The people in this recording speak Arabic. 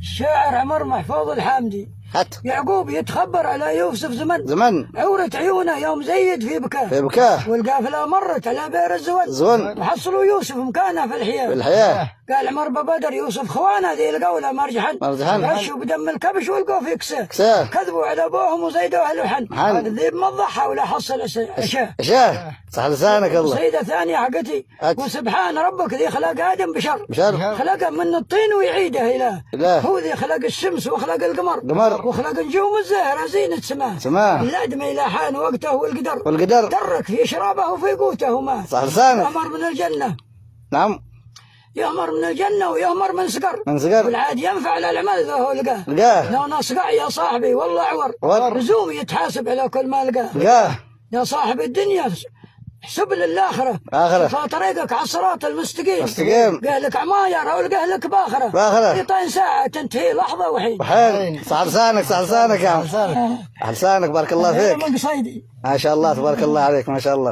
الشاعر عمر محفوظ الحامدي. هات. يعقوب يتخبر على يوسف زمن عورت عيونه يوم زيد في بكاه والقافله مرت على بئر الزون وحصلوا يوسف مكانه في الحياه. قال عمر ببدر يوسف خوانه ذي القوله مرجحا رشوا بدم الكبش والقوا في كساه كذبوا على ابوهم وزيدوه لحن هذا الذيب ما ضحى ولا حصل عشاه. صح لسانك الله. قصيده ثانيه حقتي. وسبحان ربك ذي خلق ادم بشر خلقه من الطين ويعيده اله. هو ذي خلق الشمس وخلق القمر وخلق نجوم الزهرة زينة سماه الأدمى إلى حان وقته والقدر درك في شرابه وفي قوته وما صح لسانك. يأمر من الجنة. نعم. يأمر من الجنة ويأمر من سقر والعاد ينفع للعمل ذا هو لقاه. لو نصقع يا صاحبي والله عور لزوم يتحاسب على كل ما لقاه. يا صاحب الدنيا احسب للآخرة في طريقك على الصراط المستقيم قال لك عماير ولقاه لك باخرة يطين ساعة تنتهي لحظة وحين. صح لسانك يا عم. صح لسانك بارك الله فيك. ما شاء الله تبارك الله عليك ما شاء الله.